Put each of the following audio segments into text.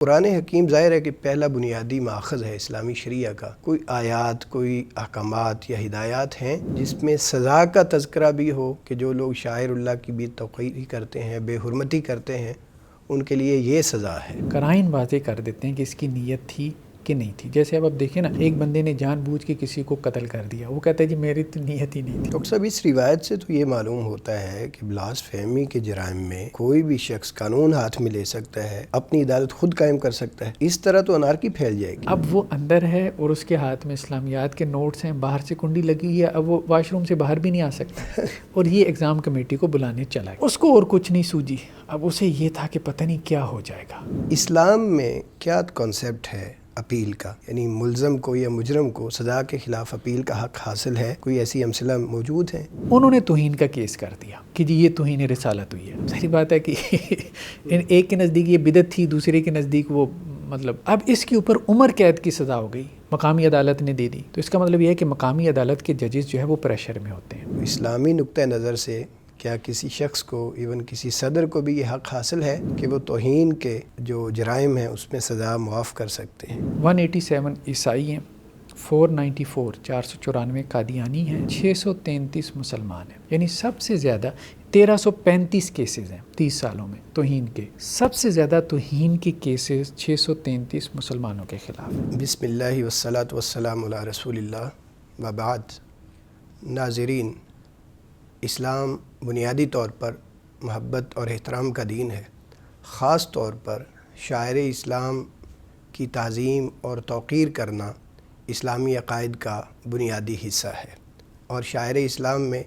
قرآن حکیم ظاہر ہے کہ پہلا بنیادی ماخذ ہے اسلامی شریعہ کا۔ کوئی آیات، کوئی احکامات یا ہدایات ہیں جس میں سزا کا تذکرہ بھی ہو کہ جو لوگ شاعر اللہ کی بھی توقیر کرتے ہیں، بے حرمتی کرتے ہیں، ان کے لیے یہ سزا ہے۔ قرائن واضح کر دیتے ہیں کہ اس کی نیت تھی کہ نہیں تھی۔ جیسے اب دیکھیں نا، ایک بندے نے جان بوجھ کے کسی کو قتل کر دیا، وہ کہتا ہے جی میری تو نیت ہی نہیں تھی۔ ڈاکٹر صاحب، اس روایت سے تو یہ معلوم ہوتا ہے کہ بلاسفیمی کے جرائم میں کوئی بھی شخص قانون ہاتھ میں لے سکتا ہے، اپنی عدالت خود قائم کر سکتا ہے۔ اس طرح تو انارکی پھیل جائے گی۔ اب وہ اندر ہے اور اس کے ہاتھ میں اسلامیات کے نوٹس ہیں، باہر سے کنڈی لگی ہے، اب وہ واش روم سے باہر بھی نہیں آ سکتا اور یہ ایگزام کمیٹی کو بلانے چلا گیا۔ اس کو اور کچھ نہیں سوجی، اب اسے یہ تھا کہ پتہ نہیں کیا ہو جائے گا۔ اسلام میں کیا کانسیپٹ ہے اپیل کا؟ یعنی ملزم کو یا مجرم کو سزا کے خلاف اپیل کا حق حاصل ہے؟ کوئی ایسی امثلہ موجود ہیں؟ انہوں نے توہین کا کیس کر دیا کہ جی یہ توہین رسالت ہوئی ہے۔ صحیح بات ہے کہ ایک کے نزدیک یہ بدعت تھی، دوسرے کے نزدیک وہ اب اس کے اوپر عمر قید کی سزا ہو گئی، مقامی عدالت نے دے دی۔ تو اس کا مطلب یہ ہے کہ مقامی عدالت کے ججز جو ہے وہ پریشر میں ہوتے ہیں۔ اسلامی نقطہ نظر سے کیا کسی شخص کو، ایون کسی صدر کو بھی یہ حق حاصل ہے کہ وہ توہین کے جو جرائم ہیں اس میں سزا معاف کر سکتے ہیں؟ 187 عیسائی ہیں، 494 494 قادیانی ہیں، 633 مسلمان ہیں، یعنی سب سے زیادہ 1335 کیسز ہیں 30 سالوں میں توہین کے۔ سب سے زیادہ توہین کے کیسز 633 مسلمانوں کے خلاف۔ بسم اللہ والصلاة والسلام علی رسول اللہ وبعد۔ ناظرین، اسلام بنیادی طور پر محبت اور احترام کا دین ہے۔ خاص طور پر شاعر اسلام کی تعظیم اور توقیر کرنا اسلامی عقائد کا بنیادی حصہ ہے، اور شاعر اسلام میں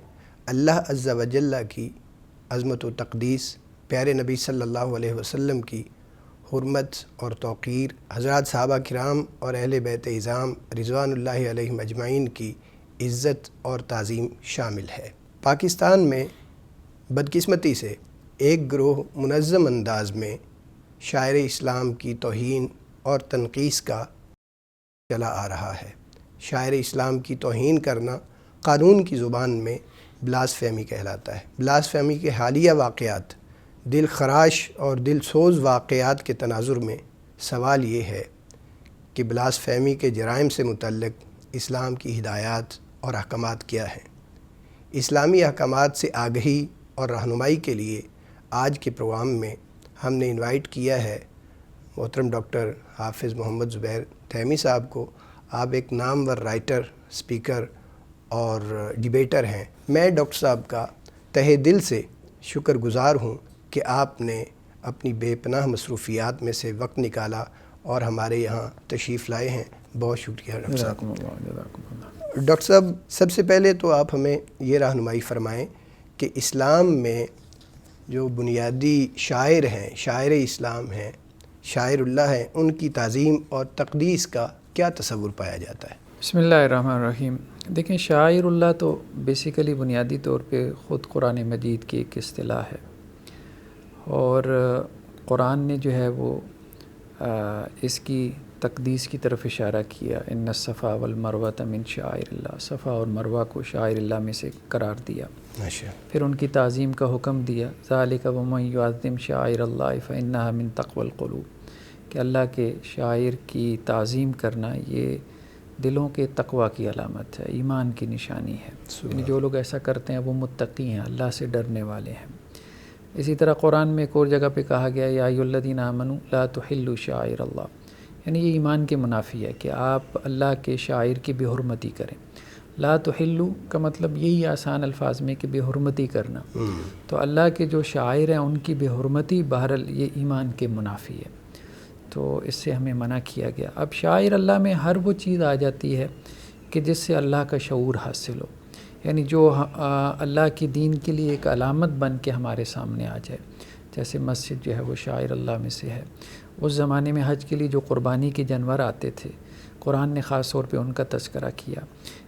اللہ عز و جل کی عظمت و تقدیس، پیارے نبی صلی اللہ علیہ وسلم کی حرمت اور توقیر، حضرات صحابہ کرام اور اہل بیت اعظام رضوان اللہ علیہم اجمعین کی عزت اور تعظیم شامل ہے۔ پاکستان میں بدقسمتی سے ایک گروہ منظم انداز میں شاعر اسلام کی توہین اور تنقیص کا چلا آ رہا ہے۔ شاعر اسلام کی توہین کرنا قانون کی زبان میں بلاسفیمی کہلاتا ہے۔ بلاسفیمی کے حالیہ واقعات، دل خراش اور دل سوز واقعات کے تناظر میں سوال یہ ہے کہ بلاسفیمی کے جرائم سے متعلق اسلام کی ہدایات اور احکامات کیا ہیں؟ اسلامی احکامات سے آگہی اور رہنمائی کے لیے آج کے پروگرام میں ہم نے انوائٹ کیا ہے محترم ڈاکٹر حافظ محمد زبیر تیمی صاحب کو۔ آپ ایک نامور رائٹر، اسپیکر اور ڈیبیٹر ہیں۔ میں ڈاکٹر صاحب کا تہہ دل سے شکر گزار ہوں کہ آپ نے اپنی بے پناہ مصروفیات میں سے وقت نکالا اور ہمارے یہاں تشریف لائے ہیں۔ بہت شکریہ ڈاکٹر صاحب۔ ڈاکٹر صاحب، سب سے پہلے تو آپ ہمیں یہ رہنمائی فرمائیں کہ اسلام میں جو بنیادی شاعر ہیں، شاعر اسلام ہیں، شاعر اللہ ہیں، ان کی تعظیم اور تقدیس کا کیا تصور پایا جاتا ہے؟ بسم اللہ الرحمن الرحیم۔ دیکھیں، شاعر اللہ تو بیسیکلی بنیادی طور پہ خود قرآن مجید کی ایک اصطلاح ہے، اور قرآن نے جو ہے وہ اس کی تقدیس کی طرف اشارہ کیا۔ ان الصفا والمروۃ من شعائر اللہ، صفا اور مروہ کو شاعر اللہ میں سے قرار دیا۔ پھر ان کی تعظیم کا حکم دیا، ذالک ومن یعظم شعائر اللہ فانھا من تقوی القلوب، کہ اللہ کے شاعر کی تعظیم کرنا یہ دلوں کے تقوی کی علامت ہے، ایمان کی نشانی ہے۔ یعنی جو لوگ ایسا کرتے ہیں وہ متقی ہیں، اللہ سے ڈرنے والے ہیں۔ اسی طرح قرآن میں ایک اور جگہ پہ کہا گیا، یا ایھا الذین آمنوا لا تحلوا شعائر اللہ، یعنی یہ ایمان کے منافی ہے کہ آپ اللہ کے شاعر کی بے حرمتی کریں۔ لا تحلوا کا مطلب یہی آسان الفاظ میں کہ بے حرمتی کرنا، تو اللہ کے جو شاعر ہیں ان کی بے حرمتی بہرحال یہ ایمان کے منافی ہے، تو اس سے ہمیں منع کیا گیا۔ اب شاعر اللہ میں ہر وہ چیز آ جاتی ہے کہ جس سے اللہ کا شعور حاصل ہو، یعنی جو اللہ کی دین کے لیے ایک علامت بن کے ہمارے سامنے آ جائے۔ جیسے مسجد جو ہے وہ شاعر اللہ میں سے ہے۔ اس زمانے میں حج کے لیے جو قربانی کے جانور آتے تھے، قرآن نے خاص طور پہ ان کا تذکرہ کیا۔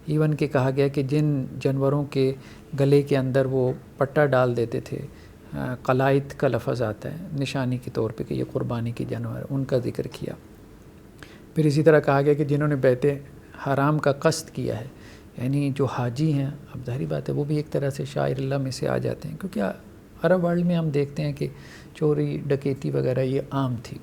ایون کہ کہا گیا کہ جن جانوروں کے گلے کے اندر وہ پٹا ڈال دیتے تھے، قلائد کا لفظ آتا ہے نشانی کے طور پہ کہ یہ قربانی کے جانور، ان کا ذکر کیا۔ پھر اسی طرح کہا گیا کہ جنہوں نے بیت حرام کا قصد کیا ہے، یعنی جو حاجی ہیں، اب ظاہری بات ہے وہ بھی ایک طرح سے شاعر اللہ میں سے آ جاتے ہیں، کیونکہ عرب ورلڈ میں ہم دیکھتے ہیں کہ چوری ڈکیتی وغیرہ یہ عام تھی۔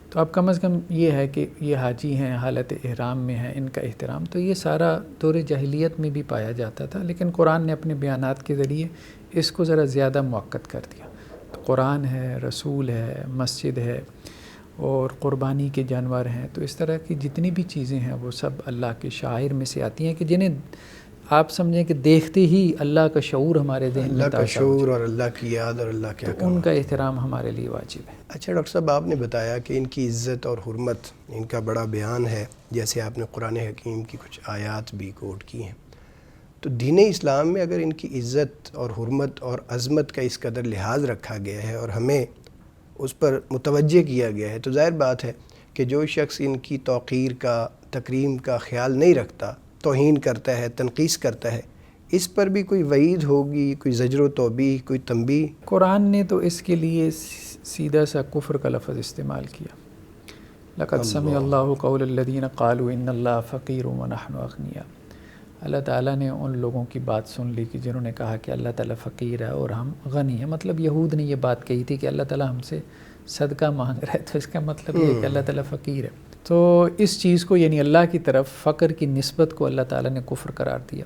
تو تو اب کم از کم یہ ہے کہ یہ حاجی ہیں، حالت احرام میں ہیں، ان کا احترام تو یہ سارا دور جاہلیت میں بھی پایا جاتا تھا، لیکن قرآن نے اپنے بیانات کے ذریعے اس کو ذرا زیادہ موقت کر دیا۔ تو قرآن ہے، رسول ہے، مسجد ہے اور قربانی کے جانور ہیں، تو اس طرح کی جتنی بھی چیزیں ہیں وہ سب اللہ کے شعائر میں سے آتی ہیں کہ جنہیں آپ سمجھیں کہ دیکھتے ہی اللہ کا شعور ہمارے ذہن میں اللہ کا تاشا ہو شعور جائے، اور اللہ کی یاد اور اللہ کے تو احکام۔ ان کا احترام ہمارے لیے واجب ہے۔ اچھا ڈاکٹر صاحب، آپ نے بتایا کہ ان کی عزت اور حرمت، ان کا بڑا بیان ہے، جیسے آپ نے قرآن حکیم کی کچھ آیات بھی کوٹ کی ہیں، تو دین اسلام میں اگر ان کی عزت اور حرمت اور عظمت کا اس قدر لحاظ رکھا گیا ہے اور ہمیں اس پر متوجہ کیا گیا ہے، تو ظاہر بات ہے کہ جو شخص ان کی توقیر کا، تکریم کا خیال نہیں رکھتا، توہین کرتا ہے، تنقیص کرتا ہے، اس پر بھی کوئی وعید ہوگی، کوئی زجر و توبیح، کوئی تنبیہ؟ قرآن نے تو اس کے لیے سیدھا سا کفر کا لفظ استعمال کیا، لقد سمع اللہ قول الذین قالوا ان اللہ فقیر ونحن اغنیاء۔ اللہ تعالیٰ نے ان لوگوں کی بات سن لی کہ جنہوں نے کہا کہ اللہ تعالیٰ فقیر ہے اور ہم غنی ہیں، مطلب یہود نے یہ بات کہی تھی کہ اللہ تعالیٰ ہم سے صدقہ مانگ رہا ہے، تو اس کا مطلب یہ ہے کہ اللہ تعالیٰ فقیر ہے۔ تو اس چیز کو یعنی اللہ کی طرف فقر کی نسبت کو اللہ تعالیٰ نے کفر قرار دیا۔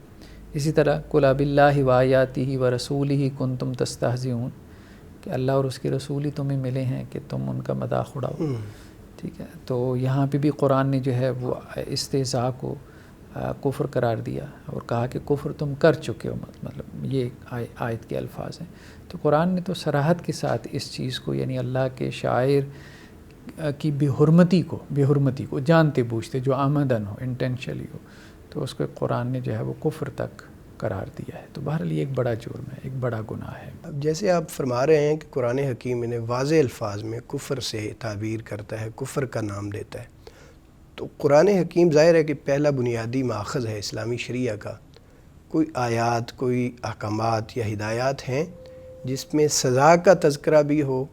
اسی طرح قل باللہ وآیاتہ ورسولہ کنتم تستہزئون، کہ اللہ اور اس کے رسول ہی تمہیں ملے ہیں کہ تم ان کا مذاق اڑاؤ، ٹھیک ہے۔ تو یہاں پہ بھی قرآن نے جو ہے وہ استہزاء کو کفر قرار دیا اور کہا کہ کفر تم کر چکے ہو، مطلب یہ آیت کے الفاظ ہیں۔ تو قرآن نے تو صراحت کے ساتھ اس چیز کو یعنی اللہ کے شاعر کی بے حرمتی کو جانتے بوجھتے، جو آمدن ہو، انٹینشنلی ہو، تو اس کو قرآن نے جو ہے وہ کفر تک قرار دیا ہے۔ تو بہرحال یہ ایک بڑا جرم ہے، ایک بڑا گناہ ہے۔ اب جیسے آپ فرما رہے ہیں کہ قرآن حکیم انہیں واضح الفاظ میں کفر سے تعبیر کرتا ہے، کفر کا نام دیتا ہے، تو قرآن حکیم ظاہر ہے کہ پہلا بنیادی ماخذ ہے اسلامی شریعہ کا۔ کوئی آیات، کوئی احکامات یا ہدایات ہیں جس میں سزا کا تذکرہ بھی ہو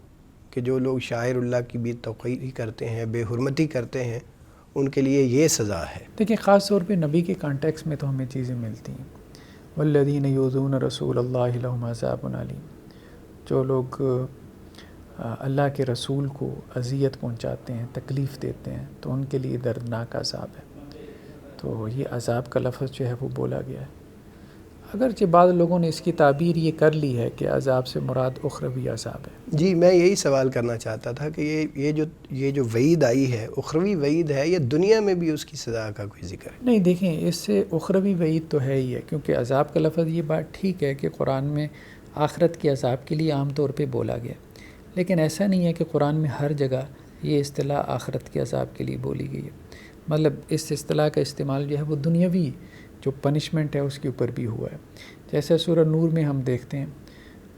کہ جو لوگ شاعر اللہ کی بے توقیری کرتے ہیں، بے حرمتی کرتے ہیں، ان کے لیے یہ سزا ہے؟ دیکھیں خاص طور پہ نبی کے کانٹیکس میں تو ہمیں چیزیں ملتی ہیں، والذین یؤذون رسول اللہ لہم عذاب علیم، جو لوگ اللہ کے رسول کو اذیت پہنچاتے ہیں، تکلیف دیتے ہیں، تو ان کے لیے دردناک عذاب ہے۔ تو یہ عذاب کا لفظ جو ہے وہ بولا گیا ہے، اگرچہ بعض لوگوں نے اس کی تعبیر یہ کر لی ہے کہ عذاب سے مراد اخروی عذاب ہے۔ جی میں یہی سوال کرنا چاہتا تھا کہ یہ جو وعید آئی ہے، اخروی وعید ہے یا دنیا میں بھی اس کی سزا کا کوئی ذکر ہے؟ نہیں دیکھیں، اس سے اخروی وعید تو ہے ہی ہے، کیونکہ عذاب کا لفظ یہ بات ٹھیک ہے کہ قرآن میں آخرت کے عذاب کے لیے عام طور پہ بولا گیا، لیکن ایسا نہیں ہے کہ قرآن میں ہر جگہ یہ اصطلاح آخرت کے عذاب کے لیے بولی گئی ہے۔ مطلب اس اصطلاح کا استعمال جو ہے وہ دنیاوی جو پنشمنٹ ہے اس کے اوپر بھی ہوا ہے۔ جیسے سورہ نور میں ہم دیکھتے ہیں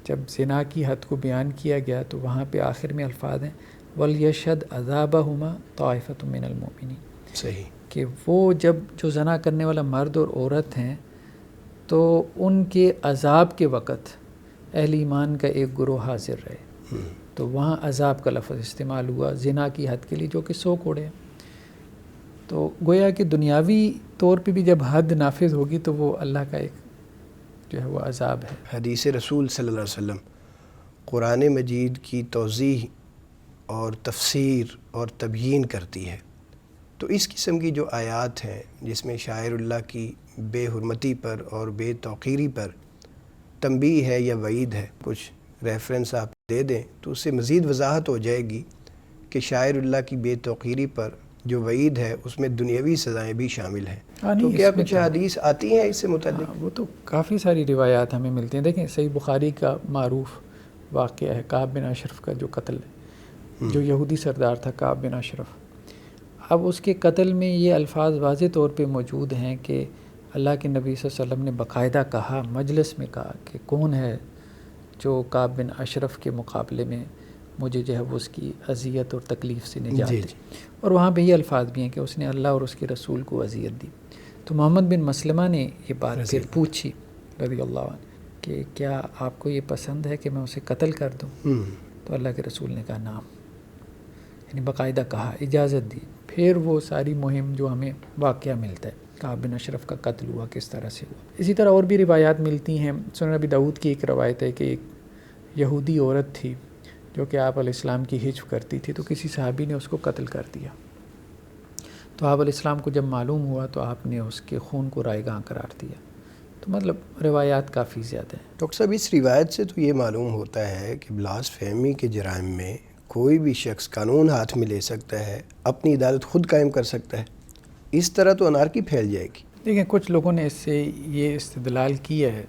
جب زنا کی حد کو بیان کیا گیا تو وہاں پہ آخر میں الفاظ ہیں وَلْيَشْهَدْ عَذَابَهُمَا طَائِفَةٌ مِّنَ الْمُؤْمِنِينَ، صحیح، کہ وہ جو زنا کرنے والا مرد اور عورت ہیں تو ان کے عذاب کے وقت اہل ایمان کا ایک گروہ حاضر رہے، تو وہاں عذاب کا لفظ استعمال ہوا زنا کی حد کے لیے، جو کہ 100 کوڑے ہیں۔ تو گویا کہ دنیاوی طور پہ بھی جب حد نافذ ہوگی تو وہ اللہ کا ایک جو ہے وہ عذاب ہے۔ حدیث رسول صلی اللہ علیہ وسلم قرآن مجید کی توضیح اور تفسیر اور تبیین کرتی ہے، تو اس قسم کی جو آیات ہیں جس میں شاعر اللہ کی بے حرمتی پر اور بے توقیری پر تنبیہ ہے یا وعید ہے، کچھ ریفرنس آپ دے دیں تو اس سے مزید وضاحت ہو جائے گی کہ شاعر اللہ کی بے توقیری پر جو وعید ہے اس میں دنیاوی سزائیں بھی شامل ہیں۔ تو کیا کچھ حدیث آتی ہیں اس سے متعلق؟ وہ تو کافی ساری روایات ہمیں ملتی ہیں۔ دیکھیں صحیح بخاری کا معروف واقعہ ہے کعب بن اشرف کا جو قتل ہے، جو یہودی سردار تھا کعب بن اشرف۔ اب اس کے قتل میں یہ الفاظ واضح طور پہ موجود ہیں کہ اللہ کے نبی صلی اللہ علیہ وسلم نے باقاعدہ کہا، مجلس میں کہا کہ کون ہے جو کعب بن اشرف کے مقابلے میں مجھے جو ہے وہ اس کی اذیت اور تکلیف سے نجات دے۔ اور وہاں پہ یہ الفاظ بھی ہیں کہ اس نے اللہ اور اس کے رسول کو اذیت دی۔ تو محمد بن مسلمہ نے یہ بات پھر پوچھی رضی اللہ عنہ کہ کیا آپ کو یہ پسند ہے کہ میں اسے قتل کر دوں؟ تو اللہ کے رسول نے کہا نعم، یعنی باقاعدہ کہا، اجازت دی۔ پھر وہ ساری مہم جو ہمیں واقعہ ملتا ہے کعب بن اشرف کا قتل ہوا کس طرح سے ہوا۔ اسی طرح اور بھی روایات ملتی ہیں۔ سنن ابی داؤد کی ایک روایت ہے کہ ایک یہودی عورت تھی جو کہ آپ علیہ السلام کی ہجو کرتی تھی، تو کسی صحابی نے اس کو قتل کر دیا. تو آپ علیہ السلام کو جب معلوم ہوا تو آپ نے اس کے خون کو رائے گاں قرار دیا. تو مطلب روایات کافی زیادہ ہیں. ڈاکٹر صاحب اس روایت سے تو یہ معلوم ہوتا ہے کہ بلاسفیمی کے جرائم میں کوئی بھی شخص قانون ہاتھ میں لے سکتا ہے، اپنی عدالت خود قائم کر سکتا ہے. اس طرح تو انارکی پھیل جائے گی. دیکھیں کچھ لوگوں نے اس سے یہ استدلال کیا ہے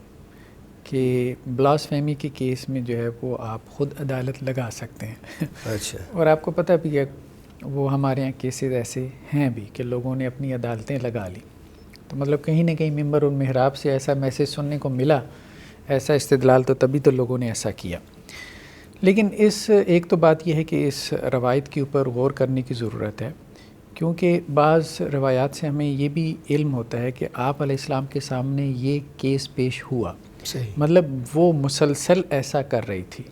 کہ بلاسفیمی کے کیس میں جو ہے وہ آپ خود عدالت لگا سکتے ہیں. اچھا. اور آپ کو پتہ بھی ہے وہ ہمارے یہاں کیسز ایسے ہیں بھی کہ لوگوں نے اپنی عدالتیں لگا لی. تو مطلب کہیں نہ کہیں ممبر المحراب سے ایسا میسیج سننے کو ملا، ایسا استدلال، تو تبھی تو لوگوں نے ایسا کیا. لیکن ایک تو بات یہ ہے کہ اس روایت کے اوپر غور کرنے کی ضرورت ہے، کیونکہ بعض روایات سے ہمیں یہ بھی علم ہوتا ہے کہ آپ علیہ السلام کے سامنے یہ کیس پیش ہوا. صحیح. مطلب وہ مسلسل ایسا کر رہی تھی،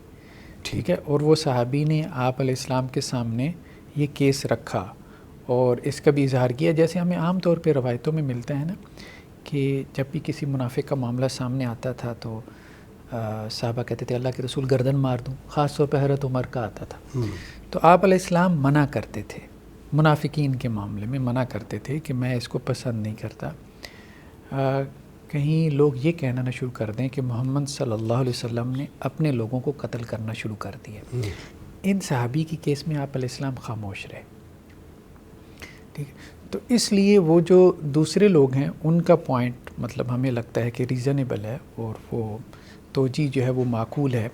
ٹھیک ہے، اور وہ صحابی نے آپ علیہ السلام کے سامنے یہ کیس رکھا اور اس کا بھی اظہار کیا. جیسے ہمیں عام طور پہ روایتوں میں ملتا ہے نا کہ جب بھی کسی منافق کا معاملہ سامنے آتا تھا تو صحابہ کہتے تھے اللہ کے رسول گردن مار دوں. خاص طور پہ حضرت عمر کا آتا تھا. تو آپ علیہ السلام منع کرتے تھے، منافقین کے معاملے میں منع کرتے تھے کہ میں اس کو پسند نہیں کرتا. کہیں لوگ یہ کہنا نہ شروع کر دیں کہ محمد صلی اللہ علیہ وسلم نے اپنے لوگوں کو قتل کرنا شروع کر دیا. ان صحابی کی کیس میں آپ علیہ السلام خاموش رہے. ٹھیک ہے، تو اس لیے وہ جو دوسرے لوگ ہیں ان کا پوائنٹ مطلب ہمیں لگتا ہے کہ ریزنیبل ہے، اور وہ توجہ جو ہے وہ معقول ہے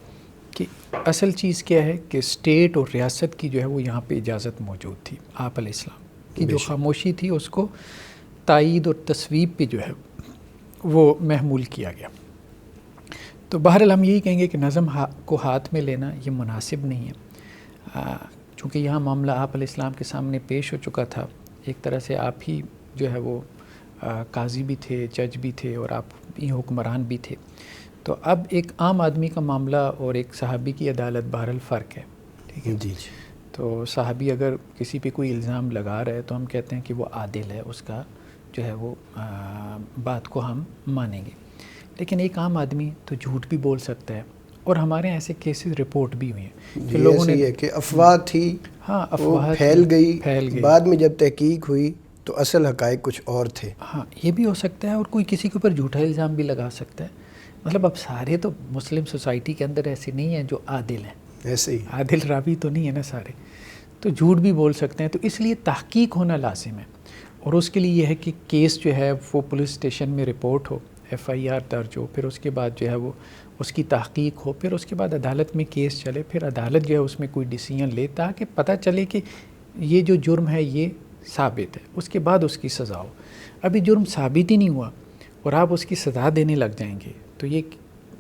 کہ اصل چیز کیا ہے کہ اسٹیٹ اور ریاست کی جو ہے وہ یہاں پہ اجازت موجود تھی. آپ علیہ السلام کی جو خاموشی تھی اس کو تائید اور تصویب پہ جو ہے وہ محمول کیا گیا. تو بہرحال ہم یہی کہیں گے کہ نظم کو ہاتھ میں لینا یہ مناسب نہیں ہے، چونکہ یہاں معاملہ آپ علیہ السلام کے سامنے پیش ہو چکا تھا. ایک طرح سے آپ ہی جو ہے وہ قاضی بھی تھے، جج بھی تھے، اور آپ ہی حکمران بھی تھے. تو اب ایک عام آدمی کا معاملہ اور ایک صحابی کی عدالت بہرحال فرق ہے. ٹھیک ہے جی. تو صحابی اگر کسی پہ کوئی الزام لگا رہا ہے تو ہم کہتے ہیں کہ وہ عادل ہے، اس کا جو ہے وہ بات کو ہم مانیں گے. لیکن ایک عام آدمی تو جھوٹ بھی بول سکتا ہے، اور ہمارے یہاں ایسے کیسز رپورٹ بھی ہوئے ہیں کہ لوگوں نے کہ افواہ تھی، ہاں افواہ پھیل گئی، بعد میں جب تحقیق ہوئی تو اصل حقائق کچھ اور تھے. ہاں یہ بھی ہو سکتا ہے، اور کوئی کسی کے اوپر جھوٹا الزام بھی لگا سکتا ہے. مطلب اب سارے تو مسلم سوسائٹی کے اندر ایسے نہیں ہیں جو عادل ہیں، ایسے ہی عادل راوی تو نہیں ہے نا سارے، تو جھوٹ بھی بول سکتے ہیں. تو اس لیے تحقیق ہونا لازم ہے، اور اس کے لیے یہ ہے کہ کیس جو ہے وہ پولیس اسٹیشن میں رپورٹ ہو، FIR درج ہو، پھر اس کے بعد جو ہے وہ اس کی تحقیق ہو، پھر اس کے بعد عدالت میں کیس چلے، پھر عدالت جو ہے اس میں کوئی ڈیسیژن لے تاکہ پتہ چلے کہ یہ جو جرم ہے یہ ثابت ہے، اس کے بعد اس کی سزا ہو. ابھی جرم ثابت ہی نہیں ہوا اور آپ اس کی سزا دینے لگ جائیں گے تو یہ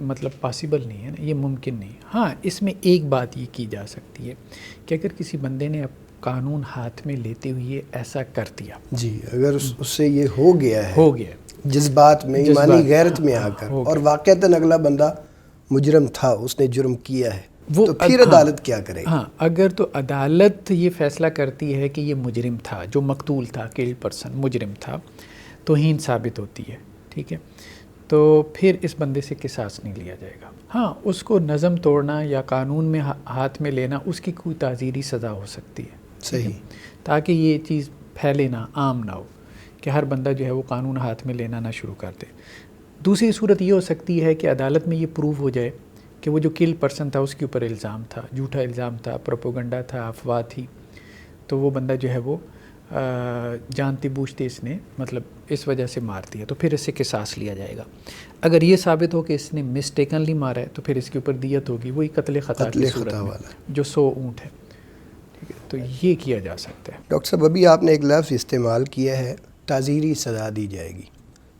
مطلب پاسبل نہیں ہے نا، یہ ممکن نہیں. ہاں اس میں ایک بات یہ کی جا سکتی ہے کہ اگر کسی بندے نے قانون ہاتھ میں لیتے ہوئے ایسا کر دیا، جی، اگر اس سے یہ ہو گیا ہے جذبات میں، جذبات، ایمانی غیرت میں آ کر، اور واقعتاً اگلا بندہ مجرم تھا، اس نے جرم کیا ہے، تو پھر عدالت کیا کرے گی؟ ہاں اگر تو عدالت یہ فیصلہ کرتی ہے کہ یہ مجرم تھا، جو مقتول تھا، کلڈ پرسن مجرم تھا، توہین ثابت ہوتی ہے، ٹھیک ہے، تو پھر اس بندے سے قصاص نہیں لیا جائے گا. ہاں اس کو نظم توڑنا یا قانون میں ہاتھ میں لینا، اس کی کوئی تعزیری سزا ہو سکتی ہے. صحیح. تاکہ یہ چیز پھیلے نہ، عام نہ ہو کہ ہر بندہ جو ہے وہ قانون ہاتھ میں لینا نہ شروع کر دے. دوسری صورت یہ ہو سکتی ہے کہ عدالت میں یہ پروو ہو جائے کہ وہ جو کل پرسن تھا اس کے اوپر الزام تھا، جھوٹا الزام تھا، پروپوگنڈا تھا، افواہ تھی، تو وہ بندہ جو ہے وہ جانتے بوجھتے اس نے مطلب اس وجہ سے مار دیا، تو پھر اس سے قصاص لیا جائے گا. اگر یہ ثابت ہو کہ اس نے مسٹیکنلی مارا ہے تو پھر اس کے اوپر دیت ہوگی، وہی قتل خطا کی صورت میں جو 100 اونٹ ہے. ٹھیک ہے، تو یہ کیا جا سکتا ہے. ڈاکٹر صاحب ابھی آپ نے ایک لفظ استعمال کیا ہے، تعزیری سزا دی جائے گی.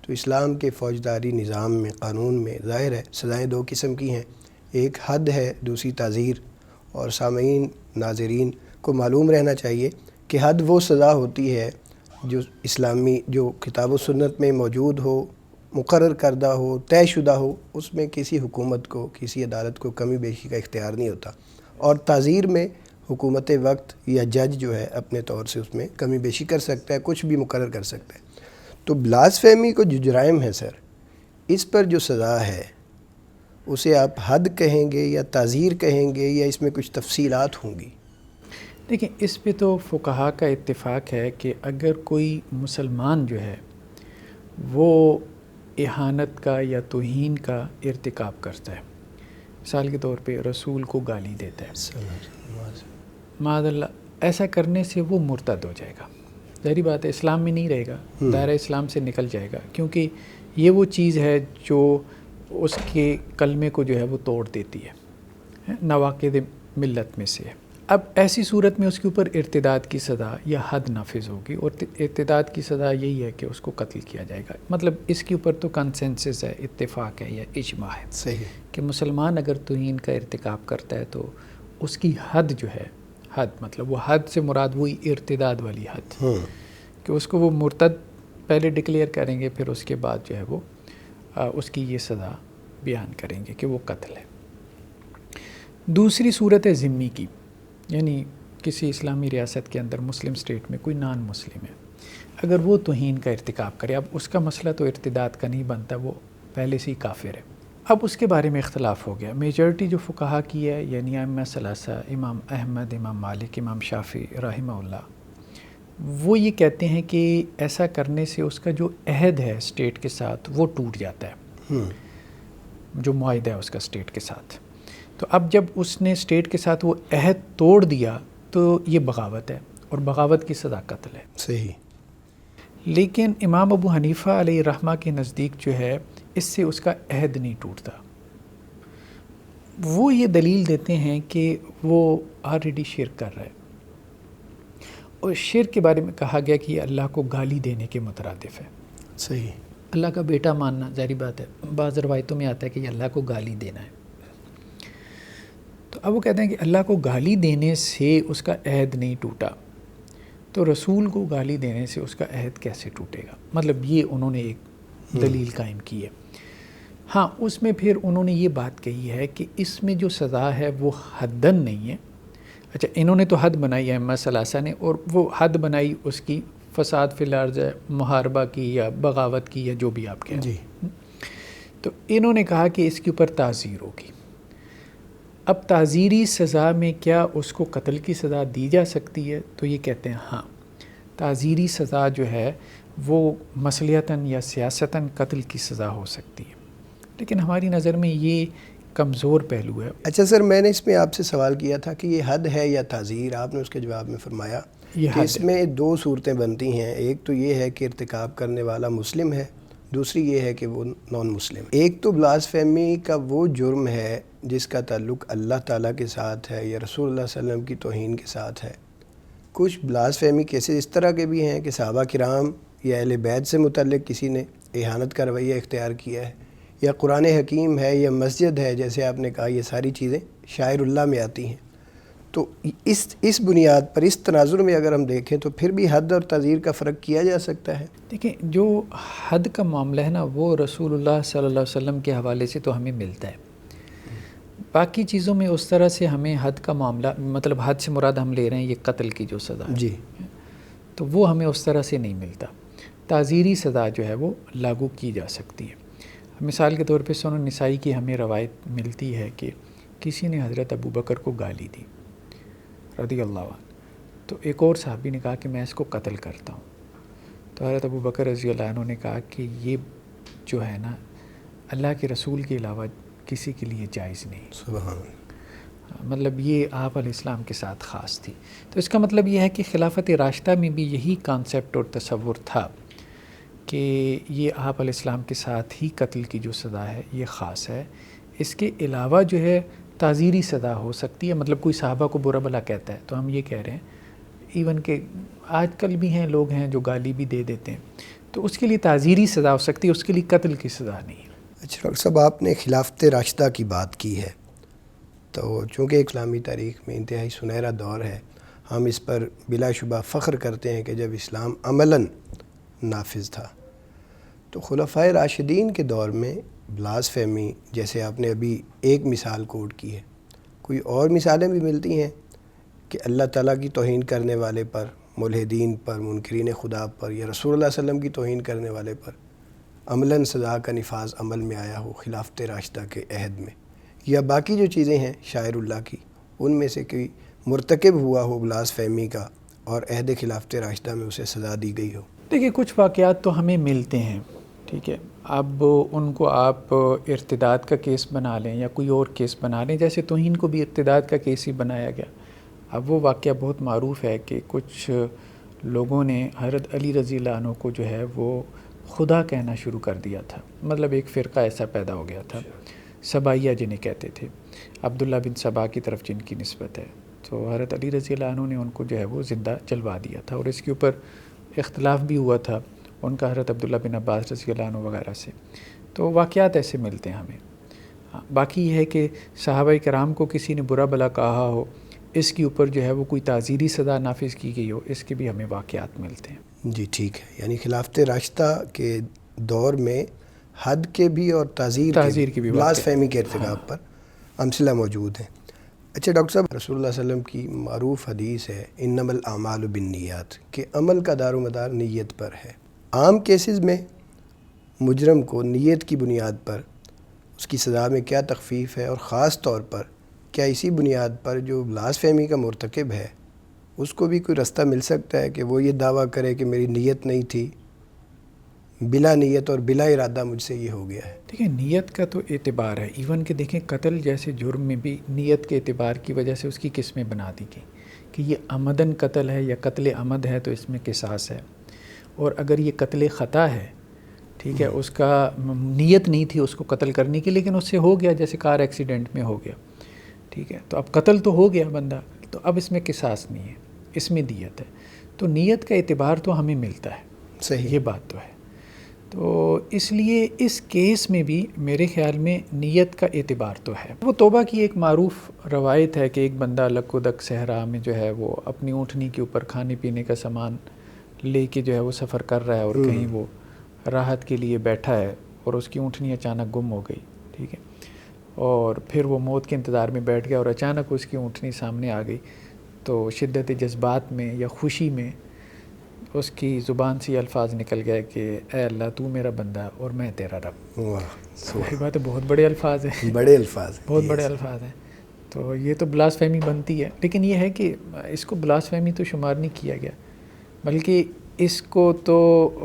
تو اسلام کے فوجداری نظام میں، قانون میں ظاہر ہے سزائیں دو قسم کی ہیں، ایک حد ہے، دوسری تعزیر. اور سامعین، ناظرین کو معلوم رہنا چاہیے کہ حد وہ سزا ہوتی ہے جو اسلامی، جو کتاب و سنت میں موجود ہو، مقرر کردہ ہو، طے شدہ ہو، اس میں کسی حکومت کو، کسی عدالت کو کمی بیشی کا اختیار نہیں ہوتا. اور تعزیر میں حکومت وقت یا جج جو ہے اپنے طور سے اس میں کمی بیشی کر سکتا ہے، کچھ بھی مقرر کر سکتا ہے. تو بلاسفیمی کو جو جرائم ہے سر، اس پر جو سزا ہے اسے آپ حد کہیں گے یا تعزیر کہیں گے یا اس میں کچھ تفصیلات ہوں گی؟ دیکھیں اس پہ تو فقہا کا اتفاق ہے کہ اگر کوئی مسلمان جو ہے وہ اہانت کا یا توہین کا ارتکاب کرتا ہے، مثال کے طور پہ رسول کو گالی دیتا ہے، معاذ اللہ، ایسا کرنے سے وہ مرتد ہو جائے گا، ظاہری بات ہے اسلام میں نہیں رہے گا، دائرہ اسلام سے نکل جائے گا، کیونکہ یہ وہ چیز ہے جو اس کے کلمے کو جو ہے وہ توڑ دیتی ہے، نواقض ملت میں سے ہے۔ اب ایسی صورت میں اس کے اوپر ارتداد کی سزا یا حد نافذ ہوگی، اور ارتداد کی سزا یہی ہے کہ اس کو قتل کیا جائے گا۔ مطلب اس کے اوپر تو کنسنسس ہے، اتفاق ہے یا اجماع ہے، صحیح، کہ مسلمان اگر توہین کا ارتکاب کرتا ہے تو اس کی حد جو ہے، حد مطلب وہ حد سے مراد وہی ارتداد والی حد، کہ اس کو وہ مرتد پہلے ڈکلیئر کریں گے، پھر اس کے بعد جو ہے وہ اس کی یہ سزا بیان کریں گے کہ وہ قتل ہے۔ دوسری صورت ہے ذمی کی، یعنی کسی اسلامی ریاست کے اندر مسلم اسٹیٹ میں کوئی نان مسلم ہے، اگر وہ توہین کا ارتکاب کرے، اب اس کا مسئلہ تو ارتداد کا نہیں بنتا، وہ پہلے سے ہی کافر ہے۔ اب اس کے بارے میں اختلاف ہو گیا، میجورٹی جو فقہا کی ہے، یعنی ائمہ ثلاثہ، امام احمد، امام مالک، امام شافعی رحمہ اللہ، وہ یہ کہتے ہیں کہ ایسا کرنے سے اس کا جو عہد ہے اسٹیٹ کے ساتھ وہ ٹوٹ جاتا ہے، جو معاہدہ ہے اس کا اسٹیٹ کے ساتھ۔ تو اب جب اس نے اسٹیٹ کے ساتھ وہ عہد توڑ دیا تو یہ بغاوت ہے، اور بغاوت کی سزا قتل ہے۔ صحیح۔ لیکن امام ابو حنیفہ علیہ رحمہ کے نزدیک جو ہے اس سے اس کا عہد نہیں ٹوٹتا۔ وہ یہ دلیل دیتے ہیں کہ وہ آلریڈی شرک کر رہا ہے، اور شرک کے بارے میں کہا گیا کہ یہ اللہ کو گالی دینے کے مترادف ہے۔ صحیح۔ اللہ کا بیٹا ماننا ظاہری بات ہے، بعض روایتوں میں آتا ہے کہ یہ اللہ کو گالی دینا ہے۔ تو اب وہ کہتے ہیں کہ اللہ کو گالی دینے سے اس کا عہد نہیں ٹوٹا، تو رسول کو گالی دینے سے اس کا عہد کیسے ٹوٹے گا؟ مطلب یہ انہوں نے ایک دلیل قائم کی ہے۔ ہاں، اس میں پھر انہوں نے یہ بات کہی ہے کہ اس میں جو سزا ہے وہ حدن نہیں ہے۔ اچھا، انہوں نے تو حد بنائی ہے ائمہ ثلاثہ نے، اور وہ حد بنائی اس کی فساد فی الارض ہے، محاربہ کی یا بغاوت کی یا جو بھی آپ کہیں۔ جی۔ تو انہوں نے کہا کہ اس کے اوپر تعزیر ہوگی۔ اب تعزیری سزا میں کیا اس کو قتل کی سزا دی جا سکتی ہے؟ تو یہ کہتے ہیں ہاں، تعزیری سزا جو ہے وہ مصلحتاً یا سیاستاً قتل کی سزا ہو سکتی ہے، لیکن ہماری نظر میں یہ کمزور پہلو ہے۔ اچھا سر، میں نے اس میں آپ سے سوال کیا تھا کہ یہ حد ہے یا تعزیر، آپ نے اس کے جواب میں فرمایا کہ اس میں دو صورتیں بنتی ہیں، ایک تو یہ ہے کہ ارتکاب کرنے والا مسلم ہے، دوسری یہ ہے کہ وہ نان مسلم۔ ایک تو بلاسفیمی کا وہ جرم ہے جس کا تعلق اللہ تعالیٰ کے ساتھ ہے یا رسول اللہ صلی اللہ علیہ وسلم کی توہین کے ساتھ ہے۔ کچھ بلاسفیمی کیسز اس طرح کے بھی ہیں کہ صحابہ کرام یا اہل بیت سے متعلق کسی نے اہانت کا رویہ اختیار کیا ہے، یا قرآن حکیم ہے یا مسجد ہے، جیسے آپ نے کہا یہ ساری چیزیں شاعر اللہ میں آتی ہیں۔ تو اس بنیاد پر، اس تناظر میں اگر ہم دیکھیں تو پھر بھی حد اور تعزیر کا فرق کیا جا سکتا ہے۔ دیکھیں، جو حد کا معاملہ ہے نا، وہ رسول اللہ صلی اللہ علیہ وسلم کے حوالے سے تو ہمیں ملتا ہے، باقی چیزوں میں اس طرح سے ہمیں حد کا معاملہ، مطلب حد سے مراد ہم لے رہے ہیں یہ قتل کی جو سزا ہے، جی، تو وہ ہمیں اس طرح سے نہیں ملتا۔ تعزیری سزا جو ہے وہ لاگو کی جا سکتی ہے۔ مثال کے طور پہ سنن نسائی کی ہمیں روایت ملتی ہے کہ کسی نے حضرت ابو بکر کو گالی دی رضی اللہ عنہ، تو ایک اور صحابی نے کہا کہ میں اس کو قتل کرتا ہوں، تو حضرت ابو بکر رضی اللہ عنہ نے کہا کہ یہ جو ہے نا اللہ کے رسول کے علاوہ کسی کے لیے جائز نہیں۔ سبحان اللہ۔ مطلب یہ آپ علیہ السلام کے ساتھ خاص تھی۔ تو اس کا مطلب یہ ہے کہ خلافت راشدہ میں بھی یہی کانسیپٹ اور تصور تھا کہ یہ آپ علیہ السلام کے ساتھ ہی قتل کی جو سزا ہے یہ خاص ہے، اس کے علاوہ جو ہے تعزیری سزا ہو سکتی ہے۔ مطلب کوئی صحابہ کو برا بھلا کہتا ہے تو ہم یہ کہہ رہے ہیں، ایون کہ آج کل بھی ہیں لوگ ہیں جو گالی بھی دے دیتے ہیں، تو اس کے لیے تعزیری سزا ہو سکتی ہے، اس کے لیے قتل کی سزا نہیں ہے۔ اچھا ڈاکٹر صاحب، آپ نے خلافت راشدہ کی بات کی ہے، تو چونکہ اسلامی تاریخ میں انتہائی سنہرا دور ہے، ہم اس پر بلا شبہ فخر کرتے ہیں کہ جب اسلام عملاً نافذ تھا۔ تو خلفائے راشدین کے دور میں بلاسفیمی، جیسے آپ نے ابھی ایک مثال کوٹ کی ہے، کوئی اور مثالیں بھی ملتی ہیں کہ اللہ تعالیٰ کی توہین کرنے والے پر، ملحدین پر، منکرین خدا پر، یا رسول اللہ صلی اللہ علیہ وسلم کی توہین کرنے والے پر عملاً سزا کا نفاذ عمل میں آیا ہو خلافت راشدہ کے عہد میں، یا باقی جو چیزیں ہیں شاعر اللہ کی ان میں سے کوئی مرتکب ہوا ہو بلاس فہمی کا اور عہد خلافت راشدہ میں اسے سزا دی گئی ہو؟ دیکھیے کچھ واقعات تو ہمیں ملتے ہیں، ٹھیک ہے، اب ان کو آپ ارتداد کا کیس بنا لیں یا کوئی اور کیس بنا لیں، جیسے توہین کو بھی ارتداد کا کیس ہی بنایا گیا۔ اب وہ واقعہ بہت معروف ہے کہ کچھ لوگوں نے حضرت علی رضی اللہ عنہ کو جو ہے وہ خدا کہنا شروع کر دیا تھا، مطلب ایک فرقہ ایسا پیدا ہو گیا تھا، سبائیہ جنہیں کہتے تھے، عبداللہ بن سبا کی طرف جن کی نسبت ہے۔ تو حضرت علی رضی اللہ عنہ نے ان کو جو ہے وہ زندہ جلوا دیا تھا، اور اس کے اوپر اختلاف بھی ہوا تھا ان کا حضرت عبداللہ بن عباس رضی اللہ عنہ وغیرہ سے۔ تو واقعات ایسے ملتے ہیں ہمیں۔ باقی یہ ہے کہ صحابہ کرام کو کسی نے برا بھلا کہا ہو، اس کے اوپر جو ہے وہ کوئی تعزیری سزا نافذ کی گئی ہو، اس کے بھی ہمیں واقعات ملتے ہیں۔ جی ٹھیک ہے، یعنی خلافت راشدہ کے دور میں حد کے بھی اور تعزیر کے بھی بلاس فہمی کے ارتکاب پر امثلہ موجود ہیں۔ اچھا ڈاکٹر صاحب، رسول اللہ صلی اللہ علیہ وسلم کی معروف حدیث ہے انما الاعمال بالنیات، کہ عمل کا دار و مدار نیت پر ہے۔ عام کیسز میں مجرم کو نیت کی بنیاد پر اس کی سزا میں کیا تخفیف ہے، اور خاص طور پر کیا اسی بنیاد پر جو بلاس فہمی کا مرتکب ہے اس کو بھی کوئی رستہ مل سکتا ہے کہ وہ یہ دعویٰ کرے کہ میری نیت نہیں تھی، بلا نیت اور بلا ارادہ مجھ سے یہ ہو گیا ہے؟ دیکھیں نیت کا تو اعتبار ہے، ایون کہ دیکھیں قتل جیسے جرم میں بھی نیت کے اعتبار کی وجہ سے اس کی قسمیں بنا دی گئی کہ یہ عمدن قتل ہے یا قتل عمد ہے تو اس میں قصاص ہے، اور اگر یہ قتل خطا ہے، ٹھیک ہے، اس کا نیت نہیں تھی اس کو قتل کرنے کی لیکن اس سے ہو گیا، جیسے کار ایکسیڈنٹ میں ہو گیا، ٹھیک ہے، تو اب قتل تو ہو گیا بندہ، تو اب اس میں قصاص نہیں ہے، اس میں دیت ہے۔ تو نیت کا اعتبار تو ہمیں ملتا ہے، صحیح، یہ بات تو ہے۔ تو اس لیے اس کیس میں بھی میرے خیال میں نیت کا اعتبار تو ہے۔ وہ توبہ کی ایک معروف روایت ہے کہ ایک بندہ لک و دک صحرا میں جو ہے وہ اپنی اونٹنی کے اوپر کھانے پینے کا سامان لے کے جو ہے وہ سفر کر رہا ہے، اور کہیں وہ راحت کے لیے بیٹھا ہے اور اس کی اونٹنی اچانک گم ہو گئی، ٹھیک ہے، اور پھر وہ موت کے انتظار میں بیٹھ گیا اور اچانک اس کی اونٹنی سامنے آ گئی، تو شدت جذبات میں یا خوشی میں اس کی زبان سے یہ الفاظ نکل گئے کہ اے اللہ تو میرا بندہ ہے اور میں تیرا رب۔ وہی بات ہے، بہت بڑے الفاظ ہیں، بڑے الفاظ، بہت بڑے الفاظ ہیں۔ تو یہ تو بلاس فہمی بنتی ہے، لیکن یہ ہے کہ اس کو بلاس فہمی تو شمار نہیں کیا گیا، بلکہ اس کو تو